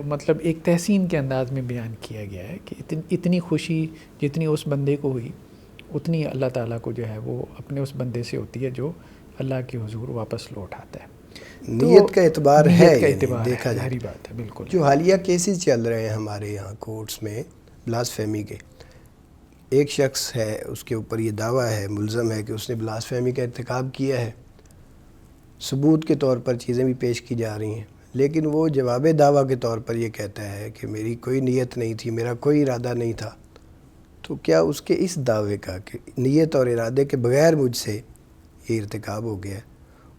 مطلب ایک تحسین کے انداز میں بیان کیا گیا ہے کہ اتنی خوشی جتنی اس بندے کو ہوئی اتنی اللہ تعالیٰ کو جو ہے وہ اپنے اس بندے سے ہوتی ہے جو اللہ کے حضور واپس لوٹ آتا ہے۔ نیت کا اعتبار ہے، نیت کا اعتبار دیکھا جائے، بات ہے، بالکل۔ جو حالیہ کیسز چل رہے ہیں ہمارے یہاں کورٹس میں بلاس فہمی کے، ایک شخص ہے اس کے اوپر یہ دعویٰ ہے، ملزم ہے کہ اس نے بلاس فہمی کا ارتکاب کیا ہے، ثبوت کے طور پر چیزیں بھی پیش کی جا رہی ہیں، لیکن وہ جواب دعویٰ کے طور پر یہ کہتا ہے کہ میری کوئی نیت نہیں تھی، میرا کوئی ارادہ نہیں تھا۔ تو کیا اس کے اس دعوے کا کہ نیت اور ارادے کے بغیر مجھ سے یہ ارتکاب ہو گیا،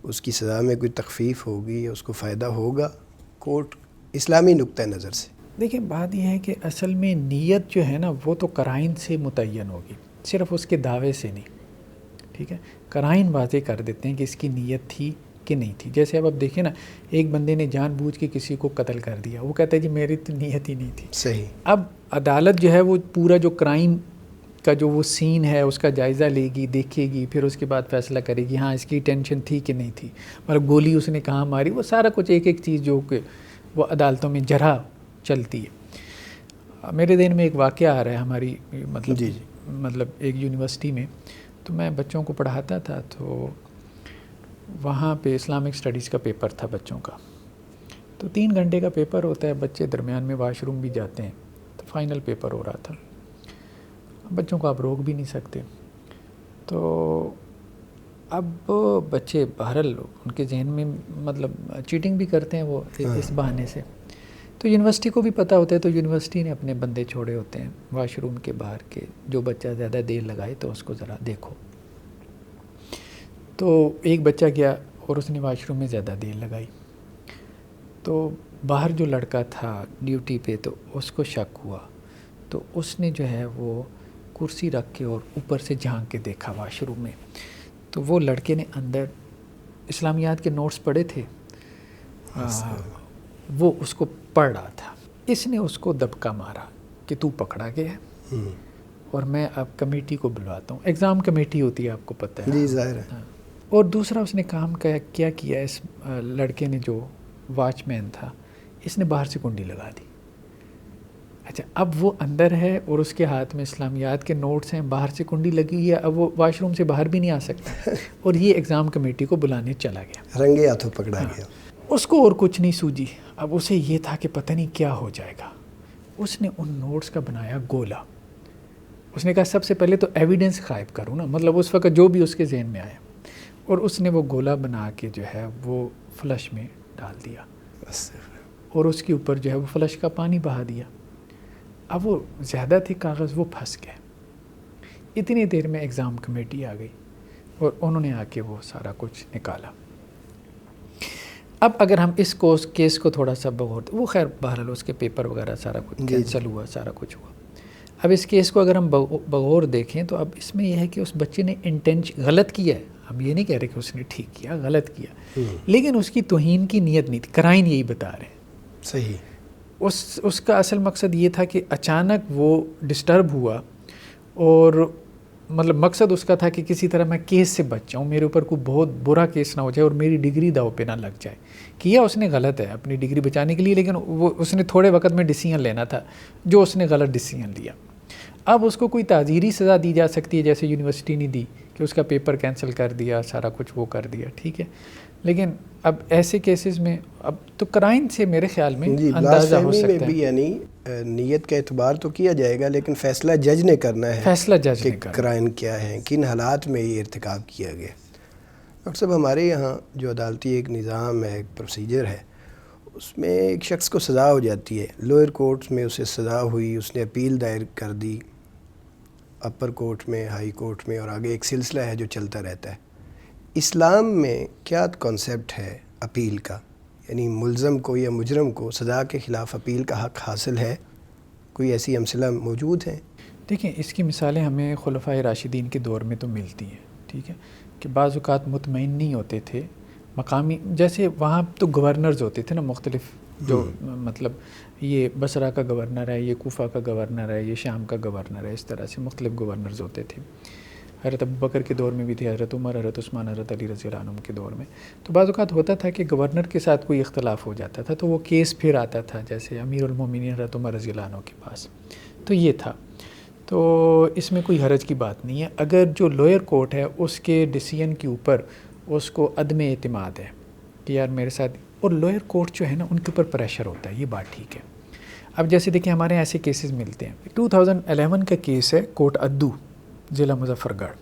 اس کی سزا میں کوئی تخفیف ہوگی یا اس کو فائدہ ہوگا کورٹ اسلامی نقطہ نظر سے؟ دیکھیں بات یہ ہے کہ اصل میں نیت جو ہے نا وہ تو قرائن سے متعین ہوگی، صرف اس کے دعوے سے نہیں، ٹھیک ہے، قرائن واضح کر دیتے ہیں کہ اس کی نیت تھی کہ نہیں تھی۔ جیسے اب دیکھیں نا، ایک بندے نے جان بوجھ کے کسی کو قتل کر دیا، وہ کہتا ہے جی میری تو نیت ہی نہیں تھی، صحیح۔ اب عدالت جو ہے وہ پورا جو کرائم کا جو وہ سین ہے اس کا جائزہ لے گی، دیکھے گی، پھر اس کے بعد فیصلہ کرے گی ہاں اس کی ٹینشن تھی کہ نہیں تھی، مطلب گولی اس نے کہاں ماری، وہ سارا کچھ ایک ایک چیز جو کہ وہ عدالتوں میں جرح چلتی ہے۔ میرے ذہن میں ایک واقعہ آ رہا ہے ہماری مطلب ایک یونیورسٹی میں، تو میں بچوں کو پڑھاتا تھا، تو وہاں پہ اسلامک اسٹڈیز کا پیپر تھا بچوں کا، تو 3 گھنٹے کا پیپر ہوتا ہے، بچے درمیان میں واش روم بھی جاتے ہیں، تو فائنل پیپر ہو رہا تھا، بچوں کو آپ روک بھی نہیں سکتے، تو اب بچے بہرحال ان کے ذہن میں مطلب چیٹنگ بھی کرتے ہیں وہ اس بہانے سے، تو یونیورسٹی کو بھی پتہ ہوتا ہے، تو یونیورسٹی نے اپنے بندے چھوڑے ہوتے ہیں واش روم کے باہر کے، جو بچہ زیادہ دیر لگائے تو اس کو ذرا دیکھو۔ تو ایک بچہ گیا اور اس نے واش روم میں زیادہ دیر لگائی، تو باہر جو لڑکا تھا ڈیوٹی پہ تو اس کو شک ہوا، تو اس نے جو ہے وہ کرسی رکھ کے اور اوپر سے جھانک کے دیکھا واش روم میں، تو وہ لڑکے نے اندر اسلامیات کے نوٹس پڑھے تھے، وہ اس کو پڑھ رہا تھا، اس نے اس کو دبکا مارا کہ تو پکڑا گیا ہے اور میں اب کمیٹی کو بلواتا ہوں. ایگزام کمیٹی ہوتی ہے, آپ کو پتہ ہے. جی ظاہر ہے. اور دوسرا اس نے کام کیا کیا, اس لڑکے نے جو واچ مین تھا, اس نے باہر سے کنڈی لگا دی. اچھا, اب وہ اندر ہے اور اس کے ہاتھ میں اسلامیات کے نوٹس ہیں, باہر سے کنڈی لگی ہوئی ہے, اب وہ واش روم سے باہر بھی نہیں آ سکتا, اور یہ ایگزام کمیٹی کو بلانے چلا گیا, رنگے ہاتھوں پکڑا گیا. اس کو اور کچھ نہیں سوجی. اب اسے یہ تھا کہ پتہ نہیں کیا ہو جائے گا. اس نے ان نوٹس کا بنایا گولا. اس نے کہا سب سے پہلے تو ایویڈنس غائب کروں نا, مطلب اس وقت جو بھی اس کے ذہن میں آیا, اور اس نے وہ گولا بنا کے جو ہے وہ فلش میں ڈال دیا, اور اس کے اوپر جو ہے وہ فلش کا پانی بہا دیا. اب وہ زیادہ تھے کاغذ, وہ پھنس گئے. اتنی دیر میں ایگزام کمیٹی آ گئی اور انہوں نے آ کے وہ سارا کچھ نکالا. اب اگر ہم اس کیس کو تھوڑا سا بغور, وہ خیر بہرحال اس کے پیپر وغیرہ سارا کچھ کینسل ہوا, سارا کچھ ہوا. اب اس کیس کو اگر ہم بغور دیکھیں تو اب اس میں یہ ہے کہ اس بچے نے غلط کیا ہے. ہم یہ نہیں کہہ رہے کہ اس نے ٹھیک کیا, غلط کیا, لیکن اس کی توہین کی نیت نہیں تھی. کرائن یہی بتا رہے ہیں. صحیح. اس کا اصل مقصد یہ تھا کہ اچانک وہ ڈسٹرب ہوا, اور مطلب مقصد اس کا تھا کہ کسی طرح میں کیس سے بچ جاؤں, میرے اوپر کوئی بہت برا کیس نہ ہو جائے اور میری ڈگری داؤ پہ نہ لگ جائے. کیا اس نے غلط ہے اپنی ڈگری بچانے کے لیے, لیکن وہ اس نے تھوڑے وقت میں ڈیسیژن لینا تھا, جو اس نے غلط ڈیسیژن لیا. اب اس کو کوئی تعزیری سزا دی جا سکتی ہے, جیسے یونیورسٹی نے دی کہ اس کا پیپر کینسل کر دیا, سارا کچھ وہ کر دیا, ٹھیک ہے. لیکن اب ایسے کیسز میں اب تو کرائم سے میرے خیال میں اندازہ ہو سکتا ہے. میں بھی یعنی نیت کا اعتبار تو کیا جائے گا, لیکن فیصلہ جج نے کرنا ہے, فیصلہ جج نے کرنا, کرائم کیا ہے, کن حالات میں یہ ارتکاب کیا گیا. ڈاکٹر صاحب, ہمارے یہاں جو عدالتی ایک نظام ہے, ایک پروسیجر ہے, اس میں ایک شخص کو سزا ہو جاتی ہے. لوئر کورٹس میں اسے سزا ہوئی, اس نے اپیل دائر کر دی, اپر کورٹ میں, ہائی کورٹ میں, اور آگے ایک سلسلہ ہے جو چلتا رہتا ہے. اسلام میں کیا کانسیپٹ ہے اپیل کا, یعنی ملزم کو یا مجرم کو سزا کے خلاف اپیل کا حق حاصل ہے؟ کوئی ایسی امثلہ موجود ہیں؟ دیکھیں, اس کی مثالیں ہمیں خلفائے راشدین کے دور میں تو ملتی ہیں, ٹھیک ہے, کہ بعض اوقات مطمئن نہیں ہوتے تھے مقامی, جیسے وہاں تو گورنرز ہوتے تھے نا مختلف, جو مطلب یہ بصرہ کا گورنر ہے, یہ کوفہ کا گورنر ہے, یہ شام کا گورنر ہے, اس طرح سے مختلف گورنرز ہوتے تھے. حضرت ابوبکر کے دور میں بھی تھے, حضرت عمر, حضرت عثمان, حضرت علی رضی اللہ عنہ کے دور میں. تو بعض اوقات ہوتا تھا کہ گورنر کے ساتھ کوئی اختلاف ہو جاتا تھا, تو وہ کیس پھر آتا تھا جیسے امیر المومنین حضرت عمر رضی اللہ عنہ کے پاس. تو یہ تھا, تو اس میں کوئی حرج کی بات نہیں ہے. اگر جو لوئر کورٹ ہے اس کے ڈیسیژن کے اوپر اس کو عدم اعتماد ہے کہ یار میرے ساتھ, اور لوئر کورٹ جو ہے نا ان کے اوپر پریشر ہوتا ہے, یہ بات ٹھیک ہے. اب جیسے دیکھیں ہمارے ایسے کیسز ملتے ہیں. 2011 کا کیس ہے کوٹ ادو, ضلع مظفر گڑھ.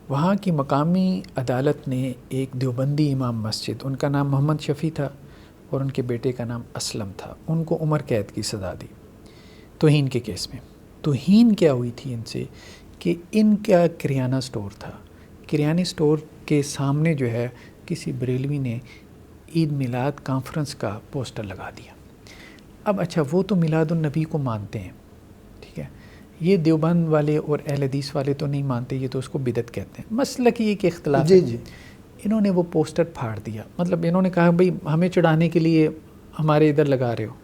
وہاں کی مقامی عدالت نے ایک دیوبندی امام مسجد, ان کا نام محمد شفیع تھا اور ان کے بیٹے کا نام اسلم تھا, ان کو عمر قید کی سزا دی توہین کے کیس میں. توہین کیا ہوئی تھی ان سے کہ ان کا کریانہ سٹور تھا, کریانے سٹور کے سامنے جو ہے کسی بریلوی نے عید میلاد کانفرنس کا پوسٹر لگا دیا. اب اچھا, وہ تو میلاد النبی کو مانتے ہیں, ٹھیک ہے, یہ دیوبند والے اور اہل حدیث والے تو نہیں مانتے, یہ تو اس کو بدعت کہتے ہیں. مسئلہ کی ایک اختلاف ہے. انہوں نے وہ پوسٹر پھاڑ دیا, مطلب انہوں نے کہا بھئی ہمیں چڑھانے کے لیے ہمارے ادھر لگا رہے ہو,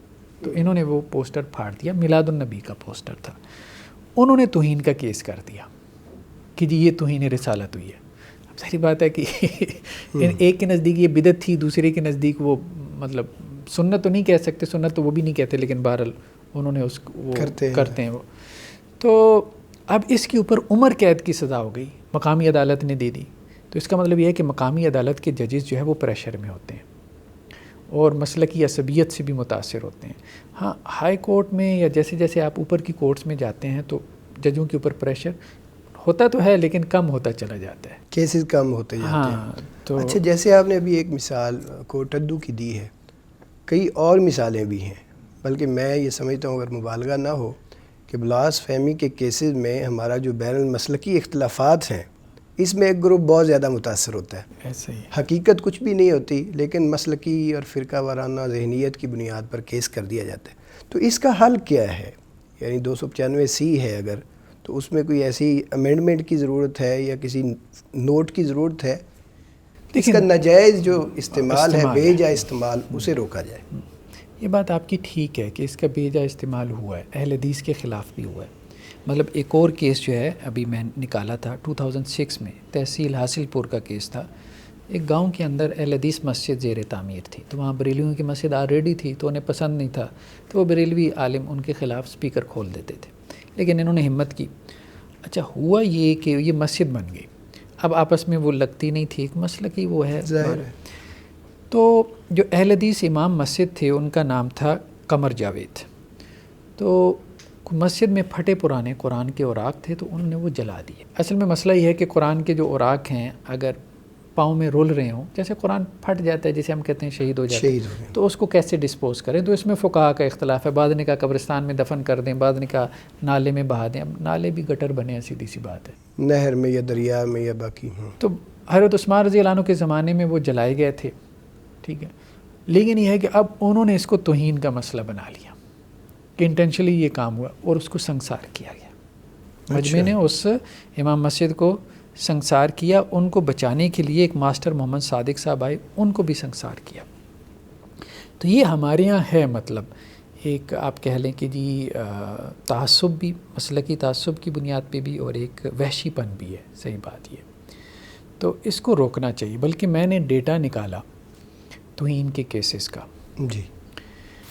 تو انہوں نے وہ پوسٹر پھاڑ دیا. میلاد النبی کا پوسٹر تھا. انہوں نے توہین کا کیس کر دیا کہ جی یہ توہین رسالت ہوئی ہے. اب ظاہری بات ہے کہ ایک کے نزدیک یہ بدعت تھی, دوسرے کے نزدیک وہ مطلب سنت تو نہیں کہہ سکتے, سنت تو وہ بھی نہیں کہتے, لیکن بہرحال انہوں نے اس کو کرتے ہیں وہ. تو اب اس کے اوپر عمر قید کی سزا ہو گئی, مقامی عدالت نے دے دی. تو اس کا مطلب یہ ہے کہ مقامی عدالت کے ججز جو ہے وہ پریشر میں ہوتے ہیں اور مسئلہ کی عصبیت سے بھی متاثر ہوتے ہیں. ہاں, ہائی کورٹ میں یا جیسے جیسے آپ اوپر کی کورٹس میں جاتے ہیں تو ججوں کے اوپر پریشر ہوتا تو ہے, لیکن کم ہوتا چلا جاتا ہے, کیسز کم ہوتے جاتے ہیں. تو اچھا, جیسے آپ نے ابھی ایک مثال کوٹ ادو کی دی ہے, کئی اور مثالیں بھی ہیں, بلکہ میں یہ سمجھتا ہوں اگر مبالغہ نہ ہو کہ بلاس فہمی کے کیسز میں ہمارا جو بین المسلکی اختلافات ہیں اس میں ایک گروپ بہت زیادہ متاثر ہوتا ہے. ایسے ہی حقیقت کچھ بھی نہیں ہوتی, لیکن مسلکی اور فرقہ وارانہ ذہنیت کی بنیاد پر کیس کر دیا جاتا ہے. تو اس کا حل کیا ہے؟ یعنی 295C ہے اگر, تو اس میں کوئی ایسی امینڈمنٹ کی ضرورت ہے یا کسی نوٹ کی ضرورت ہے اس کا ناجائز جو استعمال ہے, بے جا استعمال, اسے روکا جائے. یہ بات آپ کی ٹھیک ہے کہ اس کا بے جا استعمال ہوا ہے، اہل حدیث کے خلاف بھی ہوا ہے. مطلب ایک اور کیس جو ہے ابھی میں نکالا تھا 2006 میں، تحصیل حاصل پور کا کیس تھا. ایک گاؤں کے اندر اہل حدیث مسجد زیر تعمیر تھی، تو وہاں بریلویوں کی مسجد آلریڈی تھی تو انہیں پسند نہیں تھا، تو وہ بریلوی عالم ان کے خلاف سپیکر کھول دیتے تھے. لیکن انہوں نے ہمت کی. اچھا ہوا یہ کہ یہ مسجد بن گئی، اب آپس میں وہ لگتی نہیں تھی، ایک مسئلہ کی وہ ہے. تو جو اہل حدیث امام مسجد تھے ان کا نام تھا قمر جاوید. تو مسجد میں پھٹے پرانے قرآن کے اوراق تھے تو انہوں نے وہ جلا دیے. اصل میں مسئلہ یہ ہے کہ قرآن کے جو اوراق ہیں اگر پاؤں میں رول رہے ہوں، جیسے قرآن پھٹ جاتا ہے جسے ہم کہتے ہیں شہید ہو جاتے ہیں، تو اس کو کیسے ڈسپوز کریں. تو اس میں فقہا کا اختلاف ہے. بعض نے کہا قبرستان میں دفن کر دیں، بعض نے کہا نالے میں بہا دیں. اب نالے بھی گٹر بنے ہیں، سیدھی سی بات ہے، نہر میں یا دریا میں یا باقی ہوں. تو حضرت عثمان رضی اللہ عنہ کے زمانے میں وہ جلائے گئے تھے، ٹھیک ہے. لیکن یہ ہے کہ اب انہوں نے اس کو توہین کا مسئلہ بنا لیا کہ انٹینشنلی یہ کام ہوا اور اس کو سنگسار کیا گیا. مجمع نے اس امام مسجد کو سنگسار کیا. ان کو بچانے کے لیے ایک ماسٹر محمد صادق صاحب آئے، ان کو بھی سنگسار کیا. تو یہ ہمارے یہاں ہے، مطلب ایک آپ کہہ لیں کہ جی تعصب بھی، مسلکی تعصب کی بنیاد پہ بھی، اور ایک وحشی پن بھی ہے. صحیح بات یہ تو اس کو روکنا چاہیے. بلکہ میں نے ڈیٹا نکالا توہین کے کیسز کا جی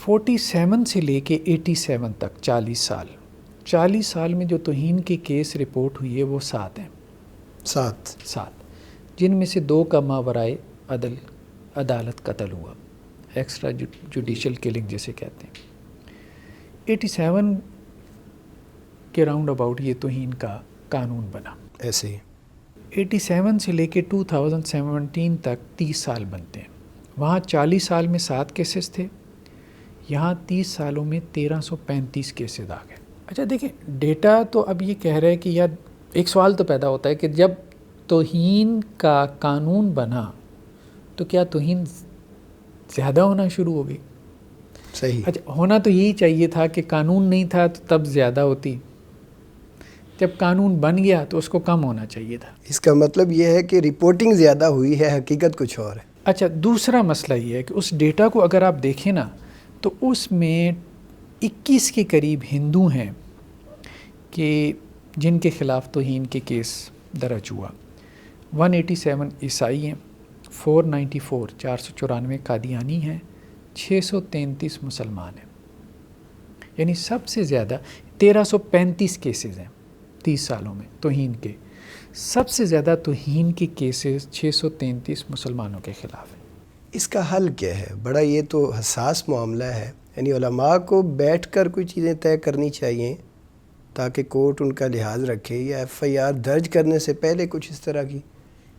47 سے لے کے 87 تک 40 سال میں جو توہین کے کیس رپورٹ ہوئی ہے وہ 7 ہیں. 7 جن میں سے 2 کا ماورائے عدالت قتل ہوا، ایکسٹرا جوڈیشل کلنگ جسے کہتے ہیں. 87 کے راؤنڈ اباؤٹ یہ توہین کا قانون بنا. ایسے ہی 87 سے لے کے 2017 تک 30 سال بنتے ہیں. وہاں 40 سال میں 7 کیسز تھے، یہاں 30 سالوں میں 1335 کیسز آ گئے. اچھا دیکھیں ڈیٹا تو اب یہ کہہ رہے ہیں کہ یار ایک سوال تو پیدا ہوتا ہے کہ جب توہین کا قانون بنا تو کیا توہین زیادہ ہونا شروع ہو گئی؟ صحیح. اچھا ہونا تو یہی چاہیے تھا کہ قانون نہیں تھا تو تب زیادہ ہوتی، جب قانون بن گیا تو اس کو کم ہونا چاہیے تھا. اس کا مطلب یہ ہے کہ رپورٹنگ زیادہ ہوئی ہے، حقیقت کچھ اور ہے. اچھا دوسرا مسئلہ یہ ہے کہ اس ڈیٹا کو اگر آپ دیکھیں نا تو اس میں 21 کے قریب ہندو ہیں کہ جن کے خلاف توہین کے کیس درج ہوا، 187 عیسائی ہیں، 494 494 قادیانی ہیں، 633 مسلمان ہیں. یعنی سب سے زیادہ 1335 کیسز ہیں 30 سالوں میں توہین کے. سب سے زیادہ توہین کے کیسز 633 مسلمانوں کے خلاف ہیں. اس کا حل کیا ہے؟ بڑا یہ تو حساس معاملہ ہے. یعنی علماء کو بیٹھ کر کوئی چیزیں طے کرنی چاہیے تاکہ کورٹ ان کا لحاظ رکھے، یا FIR درج کرنے سے پہلے کچھ اس طرح کی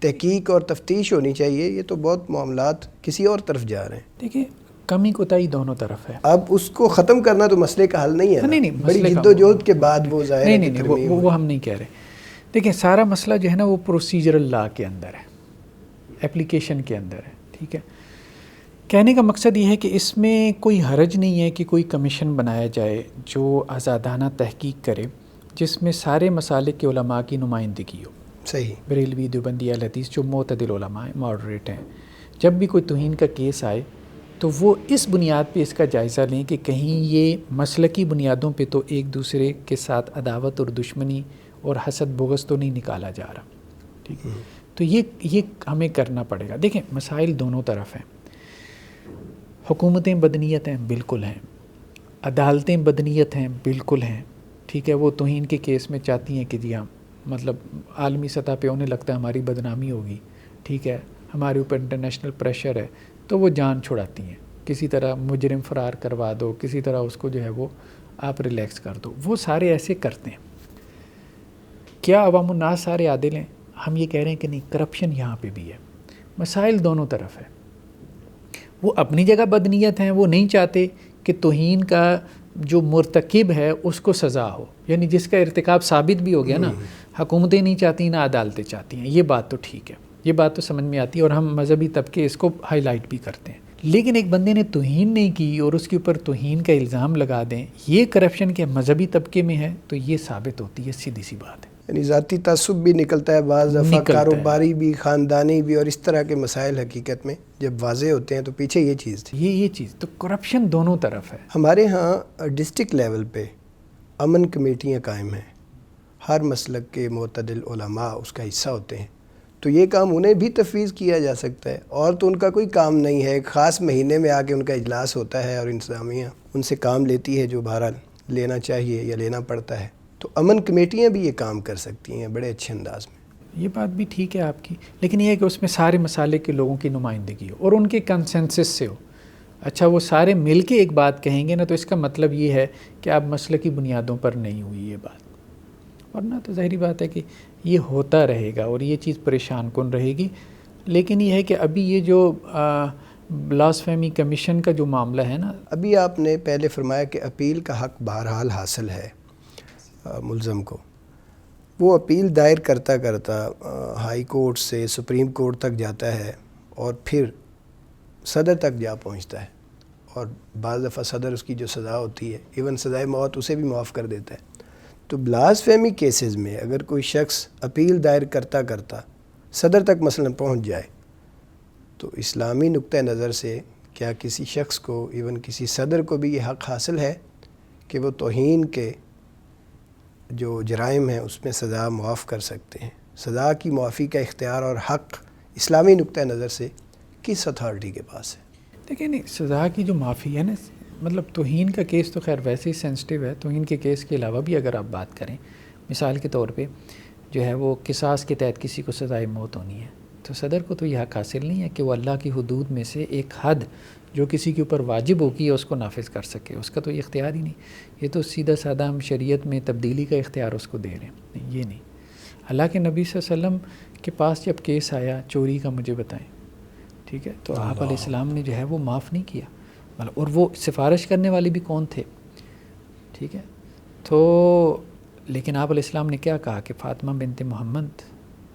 تحقیق اور تفتیش ہونی چاہیے. یہ تو بہت معاملات کسی اور طرف جا رہے ہیں. دیکھیں کمی کوتاہی دونوں طرف ہے. اب اس کو ختم کرنا تو مسئلے کا حل نہیں ہے. نہیں بڑی جد و جہد کے بعد وہ ظاہر ہے. نہیں وہ ہم نہیں کہہ رہے. دیکھیں سارا مسئلہ جو ہے نا وہ پروسیجرل لا کے اندر ہے، اپلیکیشن کے اندر ہے. ٹھیک ہے، کہنے کا مقصد یہ ہے کہ اس میں کوئی حرج نہیں ہے کہ کوئی کمیشن بنایا جائے جو آزادانہ تحقیق کرے، جس میں سارے مسالک کے علماء کی نمائندگی ہو. صحیح. بریلوی، دیوبندی، اہل حدیث جو معتدل علماء ہیں، ماڈریٹ ہیں. جب بھی کوئی توہین کا کیس آئے تو وہ اس بنیاد پہ اس کا جائزہ لیں کہ کہیں یہ مسلکی بنیادوں پہ تو ایک دوسرے کے ساتھ عداوت اور دشمنی اور حسد بغض تو نہیں نکالا جا رہا. ٹھیک ہے، تو یہ ہمیں کرنا پڑے گا. دیکھیں مسائل دونوں طرف ہیں. حکومتیں بدنیت ہیں، بالکل ہیں. عدالتیں بدنیت ہیں، بالکل ہیں. ٹھیک ہے، وہ توہین کے کیس میں چاہتی ہیں کہ جی ہاں مطلب عالمی سطح پہ انہیں لگتا ہے ہماری بدنامی ہوگی. ٹھیک ہے، ہمارے اوپر انٹرنیشنل پریشر ہے تو وہ جان چھڑاتی ہیں، کسی طرح مجرم فرار کروا دو، کسی طرح اس کو جو ہے وہ آپ ریلیکس کر دو. وہ سارے ایسے کرتے ہیں. کیا عوام الناس سارے عادل ہیں؟ ہم یہ کہہ رہے ہیں کہ نہیں، کرپشن یہاں پہ بھی ہے. مسائل دونوں طرف ہے. وہ اپنی جگہ بدنیت ہیں، وہ نہیں چاہتے کہ توہین کا جو مرتکب ہے اس کو سزا ہو، یعنی جس کا ارتکاب ثابت بھی ہو گیا نا. حکومتیں نہیں چاہتی، نہ عدالتیں چاہتی ہیں. یہ بات تو ٹھیک ہے، یہ بات تو سمجھ میں آتی ہے، اور ہم مذہبی طبقے اس کو ہائی لائٹ بھی کرتے ہیں. لیکن ایک بندے نے توہین نہیں کی اور اس کے اوپر توہین کا الزام لگا دیں، یہ کرپشن کے مذہبی طبقے میں ہے تو یہ ثابت ہوتی ہے. سیدھی سی بات ہے. یعنی ذاتی تعصب بھی نکلتا ہے بعض دفعہ، کاروباری بھی، خاندانی بھی، اور اس طرح کے مسائل حقیقت میں جب واضح ہوتے ہیں تو پیچھے یہ چیز تھی. یہ چیز تو کرپشن دونوں طرف ہے. ہمارے ہاں ڈسٹرکٹ لیول پہ امن کمیٹیاں قائم ہیں، ہر مسلک کے معتدل علماء اس کا حصہ ہوتے ہیں، تو یہ کام انہیں بھی تفویض کیا جا سکتا ہے. اور تو ان کا کوئی کام نہیں ہے، ایک خاص مہینے میں آ کے ان کا اجلاس ہوتا ہے اور انتظامیہ ان سے کام لیتی ہے جو بہرحال لینا چاہیے یا لینا پڑتا ہے. تو امن کمیٹیاں بھی یہ کام کر سکتی ہیں بڑے اچھے انداز میں. یہ بات بھی ٹھیک ہے آپ کی، لیکن یہ ہے کہ اس میں سارے مسالے کے لوگوں کی نمائندگی ہو اور ان کے کنسنسس سے ہو. اچھا وہ سارے مل کے ایک بات کہیں گے نا، تو اس کا مطلب یہ ہے کہ اب مسلکی بنیادوں پر نہیں ہوئی یہ بات، ورنہ تو ظاہری بات ہے کہ یہ ہوتا رہے گا اور یہ چیز پریشان کن رہے گی. لیکن یہ ہے کہ ابھی یہ جو بلاسفیمی کمیشن کا جو معاملہ ہے نا، ابھی آپ نے پہلے فرمایا کہ اپیل کا حق بہرحال حاصل ہے ملزم کو. وہ اپیل دائر کرتا کرتا ہائی کورٹ سے سپریم کورٹ تک جاتا ہے اور پھر صدر تک جا پہنچتا ہے، اور بعض دفعہ صدر اس کی جو سزا ہوتی ہے، ایون سزائے موت، اسے بھی معاف کر دیتا ہے. تو بلاسفیمی کیسز میں اگر کوئی شخص اپیل دائر کرتا کرتا صدر تک مثلا پہنچ جائے تو اسلامی نقطہ نظر سے کیا کسی شخص کو، ایون کسی صدر کو بھی یہ حق حاصل ہے کہ وہ توہین کے جو جرائم ہیں اس میں سزا معاف کر سکتے ہیں؟ سزا کی معافی کا اختیار اور حق اسلامی نقطہ نظر سے کس اتھارٹی کے پاس ہے؟ دیکھیں نہیں، سزا کی جو معافی ہے نا، مطلب توہین کا کیس تو خیر ویسے ہی سینسٹیو ہے. توہین کے کیس کے علاوہ بھی اگر آپ بات کریں، مثال کے طور پہ جو ہے وہ قصاص کے تحت کسی کو سزائے موت ہونی ہے، تو صدر کو تو یہ حق حاصل نہیں ہے کہ وہ اللہ کی حدود میں سے ایک حد جو کسی کے اوپر واجب ہوگی اس کو نافذ کر سکے. اس کا تو یہ اختیار ہی نہیں. یہ تو سیدھا سادہ ہم شریعت میں تبدیلی کا اختیار اس کو دے رہے ہیں. یہ نہیں. اللہ کے نبی صلی اللہ علیہ وسلم کے پاس جب کیس آیا چوری کا، مجھے بتائیں، ٹھیک ہے، تو آپ علیہ السلام نے جو ہے وہ معاف نہیں کیا. اور وہ سفارش کرنے والے بھی کون تھے؟ ٹھیک ہے، تو لیکن آپ علیہ السلام نے کیا کہا کہ فاطمہ بنت محمد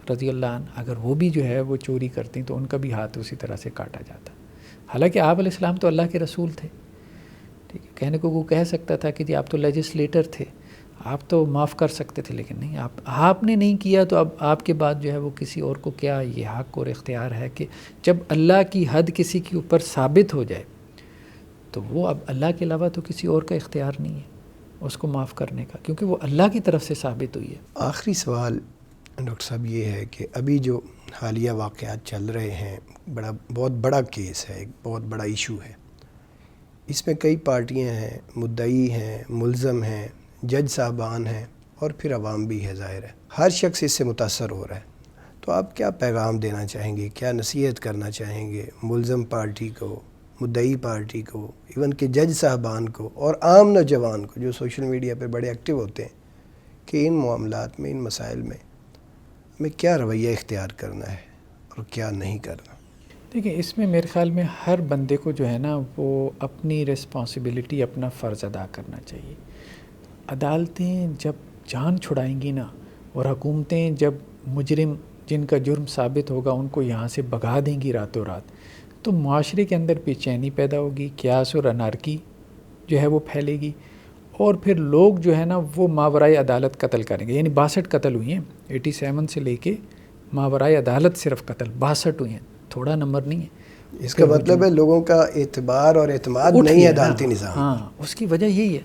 رضی اللہ عنہ اگر وہ بھی جو ہے وہ چوری کرتی تو ان کا بھی ہاتھ اسی طرح سے کاٹا جاتا. حالانکہ آپ علیہ السلام تو اللہ کے رسول تھے. ٹھیک ہے، کہنے کو وہ کہہ سکتا تھا کہ جی آپ تو لیجسلیٹر تھے، آپ تو معاف کر سکتے تھے، لیکن نہیں، آپ نے نہیں کیا. تو اب آپ کے بعد جو ہے وہ کسی اور کو کیا یہ حق اور اختیار ہے کہ جب اللہ کی حد کسی کے اوپر ثابت ہو جائے تو وہ اب اللہ کے علاوہ تو کسی اور کا اختیار نہیں ہے اس کو معاف کرنے کا، کیونکہ وہ اللہ کی طرف سے ثابت ہوئی ہے. آخری سوال ڈاکٹر صاحب یہ ہے کہ ابھی جو حالیہ واقعات چل رہے ہیں، بہت بڑا کیس ہے، ایک بہت بڑا ایشو ہے. اس میں کئی پارٹیاں ہیں، مدعی ہیں، ملزم ہیں، جج صاحبان ہیں، اور پھر عوام بھی ہے. ظاہر ہے ہر شخص اس سے متاثر ہو رہا ہے. تو آپ کیا پیغام دینا چاہیں گے، کیا نصیحت کرنا چاہیں گے ملزم پارٹی کو، مدعی پارٹی کو، ایون کہ جج صاحبان کو، اور عام نوجوان کو جو سوشل میڈیا پہ بڑے ایکٹیو ہوتے ہیں، کہ ان معاملات میں، ان مسائل میں ہمیں کیا رویہ اختیار کرنا ہے اور کیا نہیں کرنا؟ دیکھیں، اس میں میرے خیال میں ہر بندے کو جو ہے نا وہ اپنی رسپانسبلٹی، اپنا فرض ادا کرنا چاہیے. عدالتیں جب جان چھڑائیں گی نا، اور حکومتیں جب مجرم جن کا جرم ثابت ہوگا ان کو یہاں سے بھگا دیں گی راتوں رات، تو معاشرے کے اندر بے چینی پیدا ہوگی، قیاس اور انارکی جو ہے وہ پھیلے گی، اور پھر لوگ جو ہے نا وہ ماورائے عدالت قتل کریں گے. یعنی 62 قتل ہوئی ہیں 87 سے لے کے ماورائے عدالت، صرف قتل 62 ہوئی ہیں، تھوڑا نمبر نہیں ہے. اس کا مطلب ہے لوگوں کا اعتبار اور اعتماد نہیں ہے عدالتی نظام. ہاں، اس کی وجہ یہی ہے.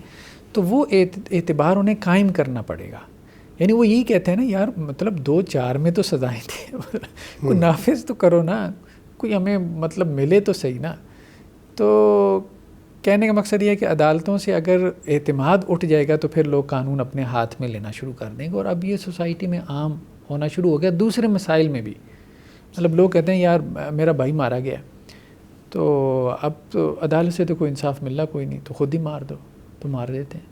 تو وہ اعتبار انہیں قائم کرنا پڑے گا. یعنی وہ یہی کہتے ہیں نا یار، مطلب 2-4 میں تو سزائیں تھیں، کوئی نافذ تو کرو نا، کوئی ہمیں مطلب ملے تو صحیح نا. تو کہنے کا مقصد یہ ہے کہ عدالتوں سے اگر اعتماد اٹھ جائے گا تو پھر لوگ قانون اپنے ہاتھ میں لینا شروع کر دیں گے. اور اب یہ سوسائٹی میں عام ہونا شروع ہو گیا. دوسرے مسائل میں بھی مطلب لوگ کہتے ہیں یار میرا بھائی مارا گیا، تو اب تو عدالت سے تو کوئی انصاف مل رہا کوئی نہیں، تو خود ہی مار دو، تو مار دیتے ہیں.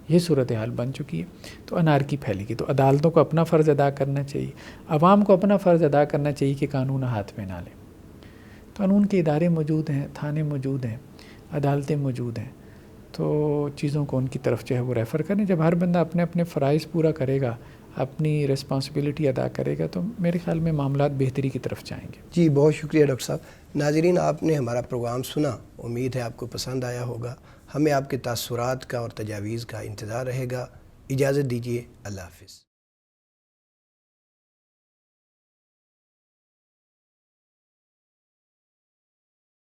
یہ صورتحال بن چکی ہے. تو انارکی پھیلے گی. تو عدالتوں کو اپنا فرض ادا کرنا چاہیے، عوام کو اپنا فرض ادا کرنا چاہیے کہ قانون ہاتھ میں نہ لیں. قانون کے ادارے موجود ہیں، تھانے موجود ہیں، عدالتیں موجود ہیں، تو چیزوں کو ان کی طرف جو ہے وہ ریفر کریں. جب ہر بندہ اپنے اپنے فرائض پورا کرے گا، اپنی رسپانسبلٹی ادا کرے گا، تو میرے خیال میں معاملات بہتری کی طرف جائیں گے. جی بہت شکریہ ڈاکٹر صاحب. ناظرین، آپ نے ہمارا پروگرام سنا، امید ہے آپ کو پسند آیا ہوگا. ہمیں آپ کے تاثرات کا اور تجاویز کا انتظار رہے گا. اجازت دیجیے، اللہ حافظ.